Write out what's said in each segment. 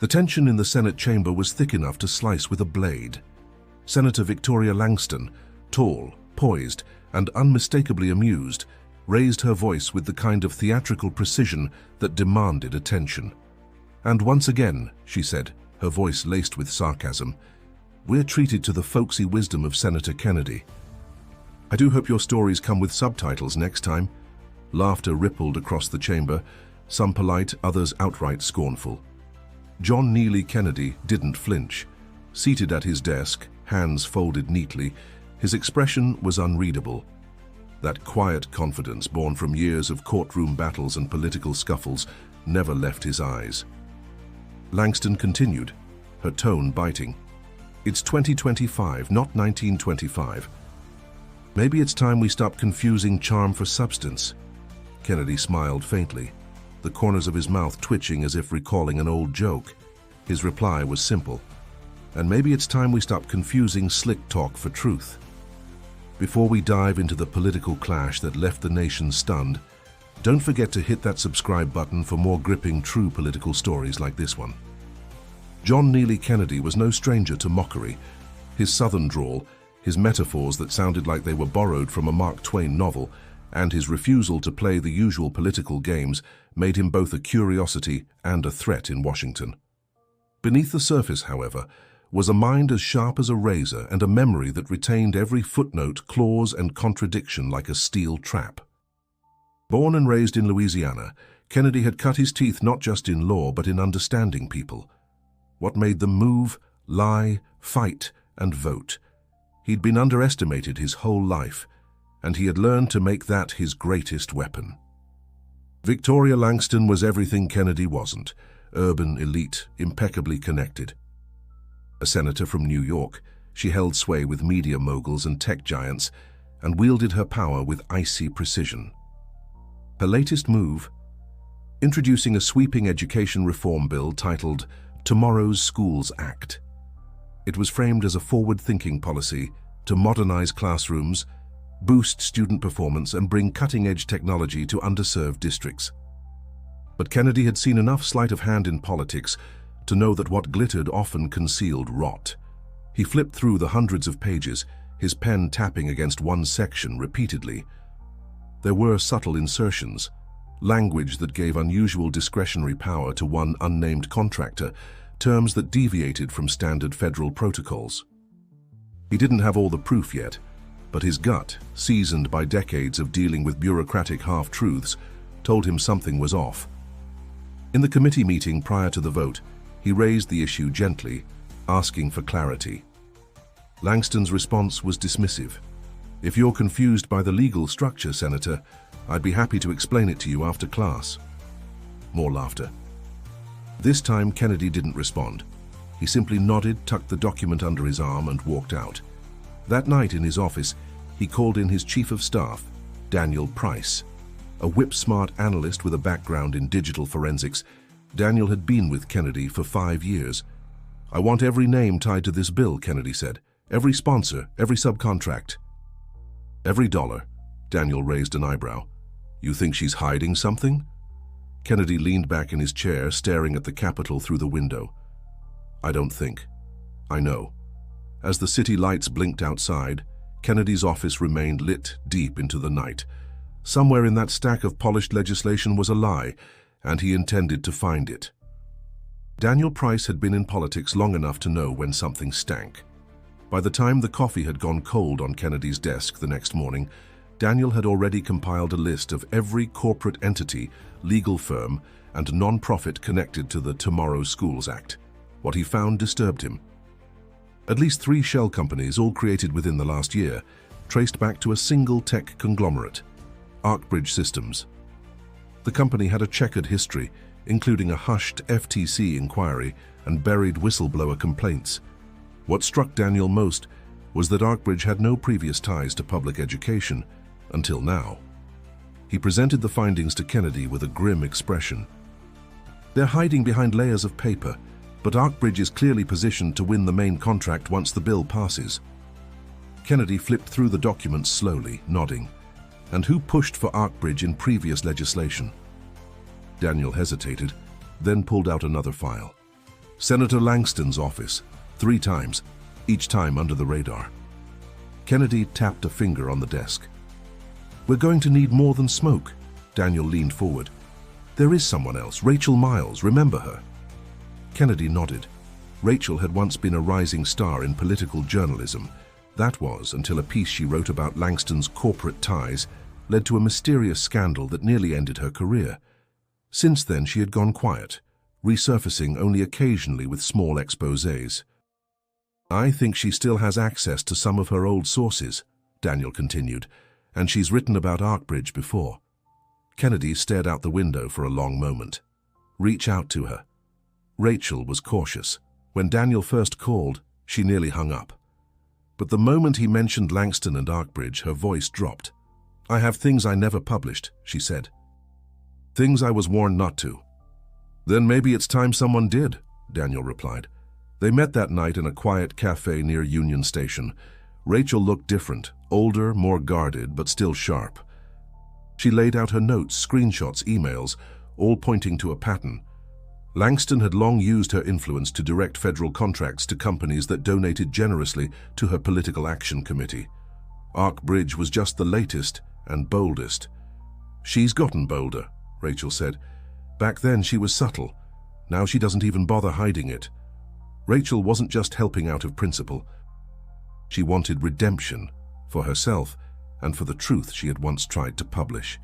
The tension in the Senate chamber was thick enough to slice with a blade. Senator Victoria Langston, tall, poised, and unmistakably amused, raised her voice with the kind of theatrical precision that demanded attention. "And once again," she said, her voice laced with sarcasm, "we're treated to the folksy wisdom of Senator Kennedy. I do hope your stories come with subtitles next time." Laughter rippled across the chamber, some polite, others outright scornful. John Neely Kennedy didn't flinch. Seated at his desk, hands folded neatly, his expression was unreadable. That quiet confidence born from years of courtroom battles and political scuffles never left his eyes. Langston continued, her tone biting. "It's 2025, not 1925. Maybe it's time we stop confusing charm for substance." Kennedy smiled faintly, the corners of his mouth twitching as if recalling an old joke. His reply was simple. "And maybe it's time we stop confusing slick talk for truth." Before we dive into the political clash that left the nation stunned, don't forget to hit that subscribe button for more gripping, true political stories like this one. John Neely Kennedy was no stranger to mockery. His southern drawl, his metaphors that sounded like they were borrowed from a Mark Twain novel, and his refusal to play the usual political games made him both a curiosity and a threat in Washington. Beneath the surface, however, was a mind as sharp as a razor and a memory that retained every footnote, clause, and contradiction like a steel trap. Born and raised in Louisiana, Kennedy had cut his teeth not just in law but in understanding people. What made them move, lie, fight, and vote. He'd been underestimated his whole life, and he had learned to make that his greatest weapon. Victoria Langston was everything Kennedy wasn't: urban, elite, impeccably connected. A senator from New York, she held sway with media moguls and tech giants and wielded her power with icy precision. Her latest move? Introducing a sweeping education reform bill titled Tomorrow's Schools Act. It was framed as a forward-thinking policy to modernize classrooms, boost student performance, and bring cutting-edge technology to underserved districts. But Kennedy had seen enough sleight of hand in politics to know that what glittered often concealed rot. He flipped through the hundreds of pages, his pen tapping against one section repeatedly. There were subtle insertions, language that gave unusual discretionary power to one unnamed contractor, terms that deviated from standard federal protocols. He didn't have all the proof yet, but his gut, seasoned by decades of dealing with bureaucratic half-truths, told him something was off. In the committee meeting prior to the vote, he raised the issue gently, asking for clarity. Langston's response was dismissive. "If you're confused by the legal structure, Senator, I'd be happy to explain it to you after class." More laughter. This time, Kennedy didn't respond. He simply nodded, tucked the document under his arm, and walked out. That night in his office, he called in his chief of staff, Daniel Price. A whip-smart analyst with a background in digital forensics, Daniel had been with Kennedy for 5 years. "I want every name tied to this bill," Kennedy said. "Every sponsor, every subcontract." "Every dollar." Daniel raised an eyebrow. "You think she's hiding something?" Kennedy leaned back in his chair, staring at the Capitol through the window. "I don't think. I know." As the city lights blinked outside, Kennedy's office remained lit deep into the night. Somewhere in that stack of polished legislation was a lie, and he intended to find it. Daniel Price had been in politics long enough to know when something stank. By the time the coffee had gone cold on Kennedy's desk the next morning, Daniel had already compiled a list of every corporate entity, legal firm, and non-profit connected to the Tomorrow's Schools Act. What he found disturbed him. At least 3 shell companies, all created within the last year, traced back to a single tech conglomerate, Arkbridge Systems. The company had a checkered history, including a hushed FTC inquiry and buried whistleblower complaints. What struck Daniel most was that Arkbridge had no previous ties to public education, until now. He presented the findings to Kennedy with a grim expression. "They're hiding behind layers of paper, but Arkbridge is clearly positioned to win the main contract once the bill passes." Kennedy flipped through the documents slowly, nodding. "And who pushed for Arkbridge in previous legislation?" Daniel hesitated, then pulled out another file. Senator Langston's office, 3 times, each time under the radar. Kennedy tapped a finger on the desk. We're going to need more than smoke. Daniel leaned forward. There is someone else, Rachel Miles, remember her? Kennedy nodded. Rachel had once been a rising star in political journalism. That was until a piece she wrote about Langston's corporate ties led to a mysterious scandal that nearly ended her career. Since then, she had gone quiet, resurfacing only occasionally with small exposés. I think she still has access to some of her old sources, Daniel continued, and she's written about Arkbridge before. Kennedy stared out the window for a long moment. Reach out to her. Rachel was cautious. When Daniel first called, she nearly hung up. But the moment he mentioned Langston and Arkbridge, her voice dropped. I have things I never published, she said. Things I was warned not to. Then maybe it's time someone did, Daniel replied. They met that night in a quiet cafe near Union Station. Rachel looked different, older, more guarded, but still sharp. She laid out her notes, screenshots, emails, all pointing to a pattern. Langston had long used her influence to direct federal contracts to companies that donated generously to her political action committee. Arkbridge was just the latest and boldest. She's gotten bolder, Rachel said. Back then she was subtle. Now she doesn't even bother hiding it. Rachel wasn't just helping out of principle. She wanted redemption for herself and for the truth she had once tried to publish.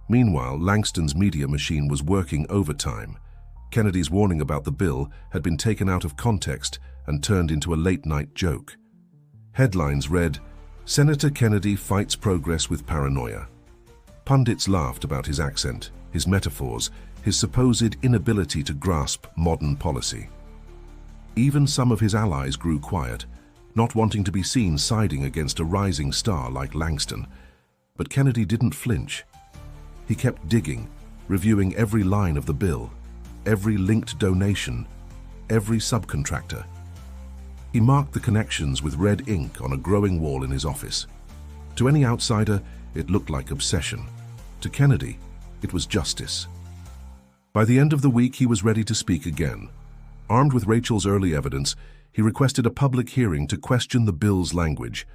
Meanwhile, Langston's media machine was working overtime. Kennedy's warning about the bill had been taken out of context and turned into a late-night joke. Headlines read, Senator Kennedy fights progress with paranoia. Pundits laughed about his accent, his metaphors, his supposed inability to grasp modern policy. Even some of his allies grew quiet, not wanting to be seen siding against a rising star like Langston. But Kennedy didn't flinch. He kept digging, reviewing every line of the bill, every linked donation, every subcontractor. He marked the connections with red ink on a growing wall in his office. To any outsider, it looked like obsession. To Kennedy, it was justice. By the end of the week, he was ready to speak again. Armed with Rachel's early evidence, he requested a public hearing to question the bill's language.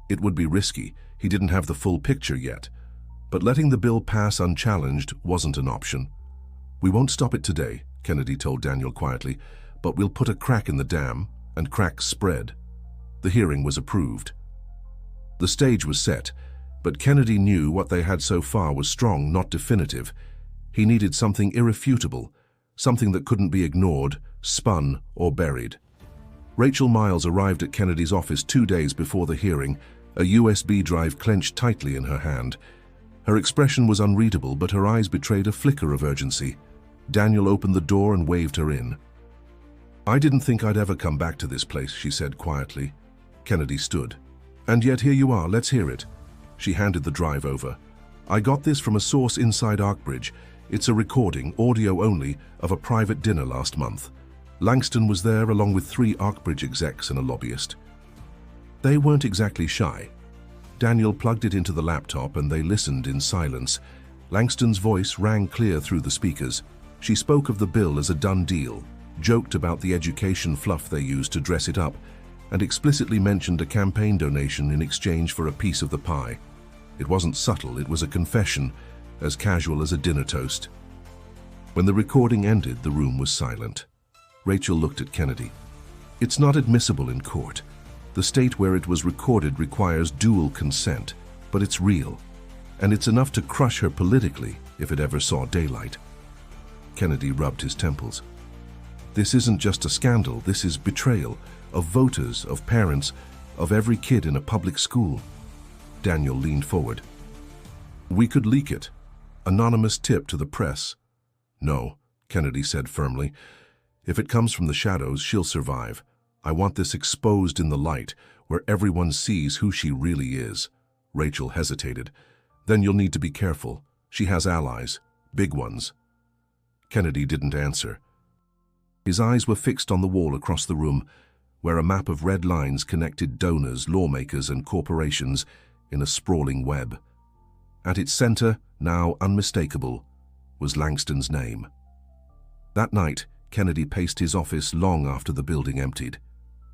It would be risky. He didn't have the full picture yet. But letting the bill pass unchallenged wasn't an option. We won't stop it today, Kennedy told Daniel quietly, but we'll put a crack in the dam, and cracks spread. The hearing was approved. The stage was set, but Kennedy knew what they had so far was strong, not definitive. He needed something irrefutable, something that couldn't be ignored, spun, or buried. Rachel Miles arrived at Kennedy's office 2 days before the hearing, a USB drive clenched tightly in her hand. Her expression was unreadable, but her eyes betrayed a flicker of urgency. Daniel opened the door and waved her in. I didn't think I'd ever come back to this place, she said quietly. Kennedy stood. And yet here you are, let's hear it. She handed the drive over. I got this from a source inside Arkbridge. It's a recording, audio only, of a private dinner last month. Langston was there along with 3 Arkbridge execs and a lobbyist. They weren't exactly shy. Daniel plugged it into the laptop and they listened in silence. Langston's voice rang clear through the speakers. She spoke of the bill as a done deal, joked about the education fluff they used to dress it up, and explicitly mentioned a campaign donation in exchange for a piece of the pie. It wasn't subtle, it was a confession, as casual as a dinner toast. When the recording ended, the room was silent. Rachel looked at Kennedy. It's not admissible in court. The state where it was recorded requires dual consent, but it's real, and it's enough to crush her politically if it ever saw daylight. Kennedy rubbed his temples. This isn't just a scandal, this is betrayal of voters, of parents, of every kid in a public school. Daniel leaned forward. We could leak it. Anonymous tip to the press. No, Kennedy said firmly. If it comes from the shadows, she'll survive. I want this exposed in the light, where everyone sees who she really is. Rachel hesitated. Then you'll need to be careful. She has allies, big ones. Kennedy didn't answer. His eyes were fixed on the wall across the room, where a map of red lines connected donors, lawmakers, and corporations in a sprawling web. At its center, now unmistakable, was Langston's name. That night, Kennedy paced his office long after the building emptied.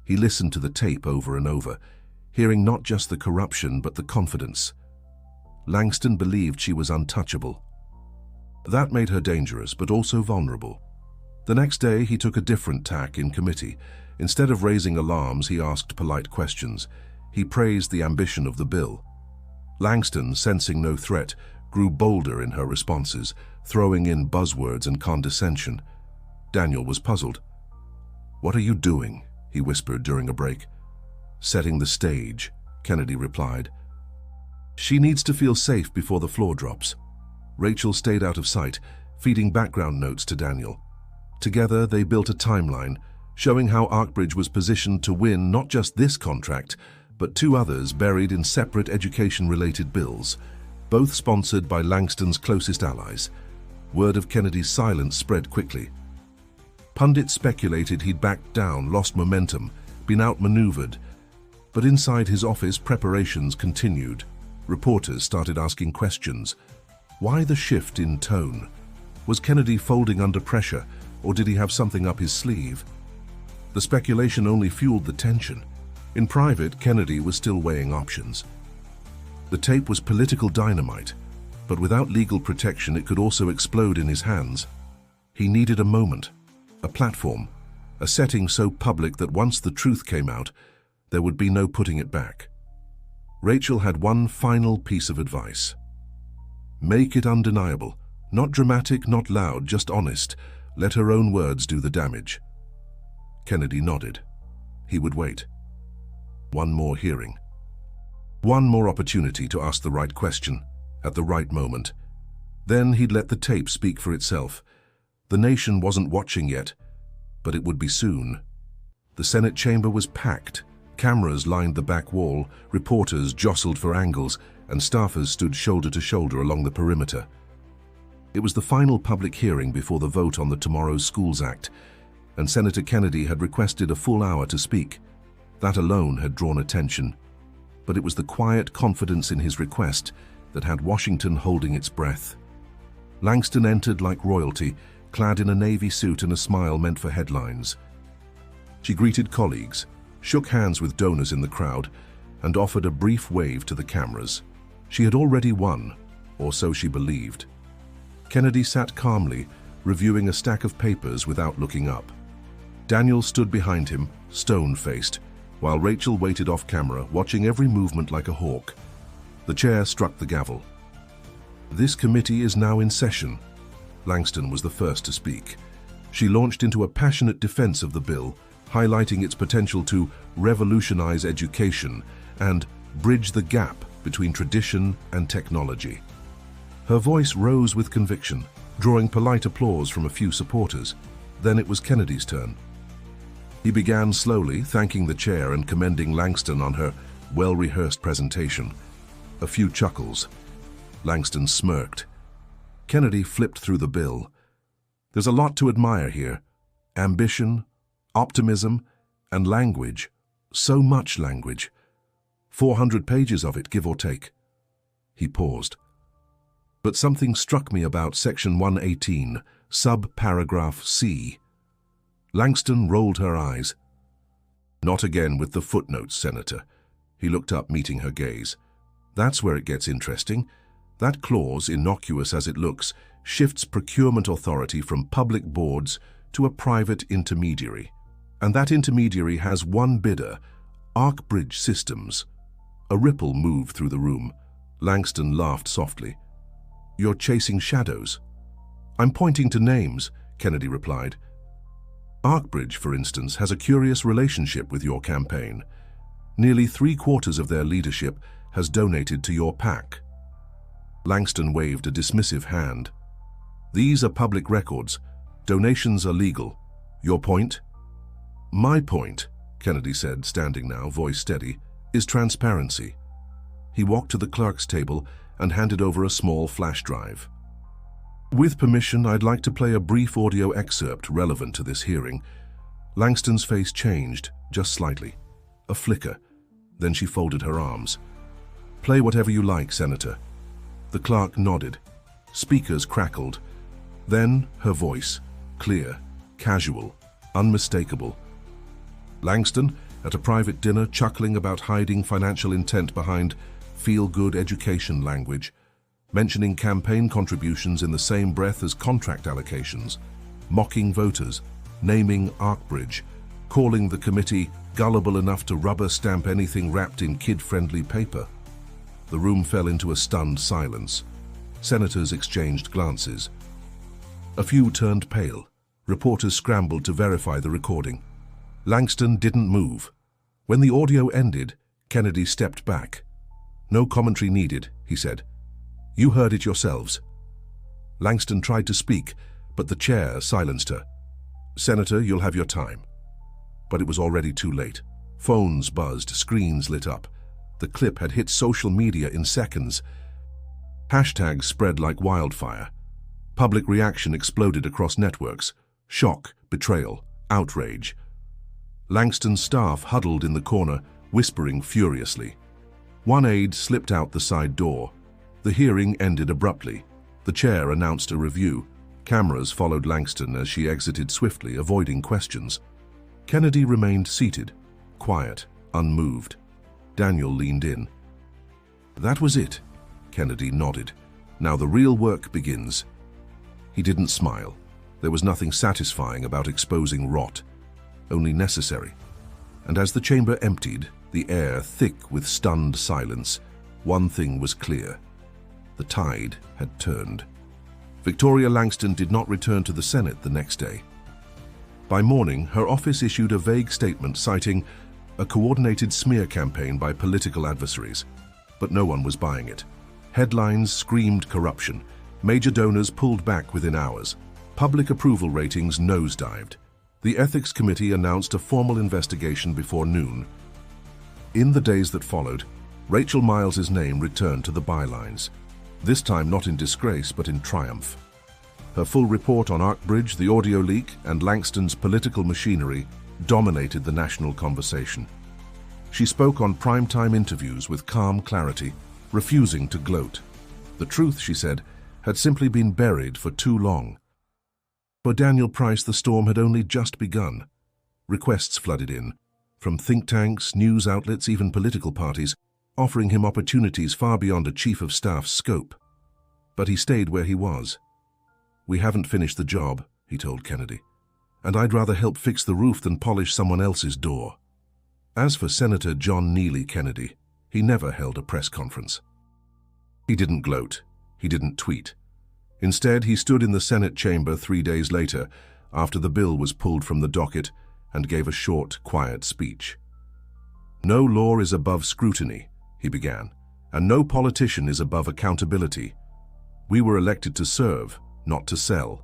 He listened to the tape over and over, hearing not just the corruption but the confidence. Langston believed she was untouchable. That made her dangerous, but also vulnerable. The next day, he took a different tack in committee. Instead of raising alarms, he asked polite questions. He praised the ambition of the bill. Langston, sensing no threat, grew bolder in her responses, throwing in buzzwords and condescension. Daniel was puzzled. "What are you doing?" he whispered during a break. "Setting the stage," Kennedy replied. "She needs to feel safe before the floor drops." Rachel stayed out of sight, feeding background notes to Daniel. Together, they built a timeline, showing how Arkbridge was positioned to win not just this contract, but two others buried in separate education-related bills, both sponsored by Langston's closest allies. Word of Kennedy's silence spread quickly. Pundits speculated he'd backed down, lost momentum, been outmaneuvered. But inside his office, preparations continued. Reporters started asking questions. Why the shift in tone? Was Kennedy folding under pressure, or did he have something up his sleeve? The speculation only fueled the tension. In private, Kennedy was still weighing options. The tape was political dynamite, but without legal protection it could also explode in his hands. He needed a moment, a platform, a setting so public that once the truth came out, there would be no putting it back. Rachel had one final piece of advice. Make it undeniable. Not dramatic, not loud, just honest. Let her own words do the damage. Kennedy nodded. He would wait. One more hearing. One more opportunity to ask the right question, at the right moment. Then he'd let the tape speak for itself. The nation wasn't watching yet, but it would be soon. The Senate chamber was packed. Cameras lined the back wall, reporters jostled for angles, and staffers stood shoulder to shoulder along the perimeter. It was the final public hearing before the vote on the Tomorrow's Schools Act, and Senator Kennedy had requested a full hour to speak. That alone had drawn attention, but it was the quiet confidence in his request that had Washington holding its breath. Langston entered like royalty, clad in a navy suit and a smile meant for headlines. She greeted colleagues, shook hands with donors in the crowd, and offered a brief wave to the cameras. She had already won, or so she believed. Kennedy sat calmly, reviewing a stack of papers without looking up. Daniel stood behind him, stone-faced, while Rachel waited off-camera, watching every movement like a hawk. The chair struck the gavel. "This committee is now in session." Langston was the first to speak. She launched into a passionate defense of the bill, highlighting its potential to revolutionize education and bridge the gap between tradition and technology. Her voice rose with conviction, drawing polite applause from a few supporters. Then it was Kennedy's turn. He began slowly, thanking the chair and commending Langston on her well-rehearsed presentation. A few chuckles. Langston smirked. Kennedy flipped through the bill. There's a lot to admire here. Ambition, optimism, and language. So much language. 400 pages of it, give or take. He paused. But something struck me about Section 118, sub-paragraph C. Langston rolled her eyes. "Not again with the footnotes, Senator." He looked up, meeting her gaze. "That's where it gets interesting. That clause, innocuous as it looks, shifts procurement authority from public boards to a private intermediary. And that intermediary has one bidder, Arkbridge Systems." A ripple moved through the room. Langston laughed softly. "You're chasing shadows." "I'm pointing to names," Kennedy replied. "Arkbridge, for instance, has a curious relationship with your campaign. Nearly 3/4 of their leadership has donated to your PAC." Langston waved a dismissive hand. "These are public records. Donations are legal. Your point?" "My point," Kennedy said, standing now, voice steady, "is transparency." He walked to the clerk's table and handed over a small flash drive. "With permission, I'd like to play a brief audio excerpt relevant to this hearing." Langston's face changed, just slightly. A flicker. Then she folded her arms. "Play whatever you like, Senator." The clerk nodded. Speakers crackled. Then her voice, clear, casual, unmistakable. Langston, at a private dinner, chuckling about hiding financial intent behind feel-good education language, mentioning campaign contributions in the same breath as contract allocations, mocking voters, naming Arkbridge, calling the committee gullible enough to rubber stamp anything wrapped in kid-friendly paper. The room fell into a stunned silence. Senators exchanged glances. A few turned pale. Reporters scrambled to verify the recording. Langston didn't move. When the audio ended, Kennedy stepped back. "No commentary needed," he said. "You heard it yourselves." Langston tried to speak, but the chair silenced her. "Senator, you'll have your time." But it was already too late. Phones buzzed, screens lit up. The clip had hit social media in seconds. Hashtags spread like wildfire. Public reaction exploded across networks. Shock, betrayal, outrage. Langston's staff huddled in the corner, whispering furiously. One aide slipped out the side door. The hearing ended abruptly. The chair announced a review. Cameras followed Langston as she exited swiftly, avoiding questions. Kennedy remained seated, quiet, unmoved. Daniel leaned in. "That was it," Kennedy nodded. "Now the real work begins." He didn't smile. There was nothing satisfying about exposing rot, only necessary. And as the chamber emptied, the air thick with stunned silence, one thing was clear. The tide had turned. Victoria Langston did not return to the Senate the next day. By morning, her office issued a vague statement citing a coordinated smear campaign by political adversaries. But no one was buying it. Headlines screamed corruption. Major donors pulled back within hours. Public approval ratings nosedived. The Ethics Committee announced a formal investigation before noon. In the days that followed, Rachel Miles's name returned to the bylines. This time not in disgrace, but in triumph. Her full report on Arkbridge, the audio leak, and Langston's political machinery dominated the national conversation. She spoke on primetime interviews with calm clarity, refusing to gloat. The truth, she said, had simply been buried for too long. For Daniel Price, the storm had only just begun. Requests flooded in, from think tanks, news outlets, even political parties, offering him opportunities far beyond a chief of staff's scope. But he stayed where he was. "We haven't finished the job," he told Kennedy, "and I'd rather help fix the roof than polish someone else's door." As for Senator John Neely Kennedy, he never held a press conference. He didn't gloat. He didn't tweet. Instead, he stood in the Senate chamber 3 days later, after the bill was pulled from the docket, and gave a short, quiet speech. "No law is above scrutiny," he began, "and no politician is above accountability. We were elected to serve, not to sell.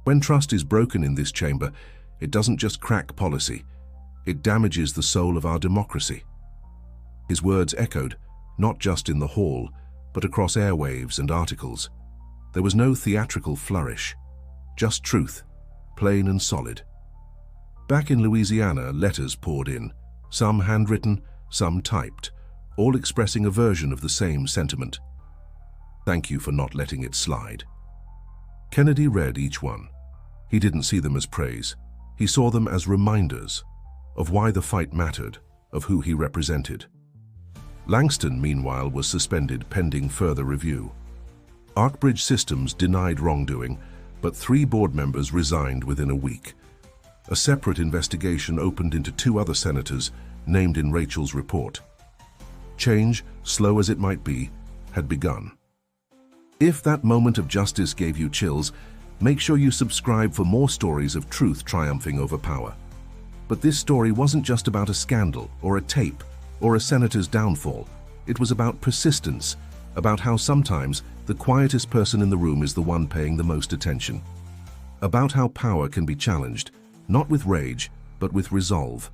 When trust is broken in this chamber, it doesn't just crack policy, it damages the soul of our democracy." His words echoed, not just in the hall, but across airwaves and articles. There was no theatrical flourish, just truth, plain and solid. Back in Louisiana, letters poured in, some handwritten, some typed, all expressing a version of the same sentiment. "Thank you for not letting it slide." Kennedy read each one. He didn't see them as praise. He saw them as reminders of why the fight mattered, of who he represented. Langston, meanwhile, was suspended pending further review. Arkbridge Systems denied wrongdoing, but 3 board members resigned within a week. A separate investigation opened into 2 other senators named in Rachel's report. Change, slow as it might be, had begun. If that moment of justice gave you chills, make sure you subscribe for more stories of truth triumphing over power. But this story wasn't just about a scandal or a tape or a senator's downfall. It was about persistence, about how sometimes the quietest person in the room is the one paying the most attention. About how power can be challenged, not with rage, but with resolve.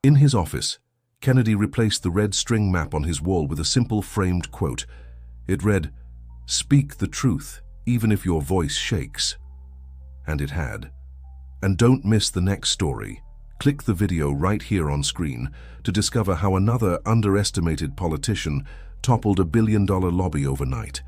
In his office, Kennedy replaced the red string map on his wall with a simple framed quote. It read, "Speak the truth, even if your voice shakes." And it had. And don't miss the next story. Click the video right here on screen to discover how another underestimated politician toppled a $1 billion lobby overnight.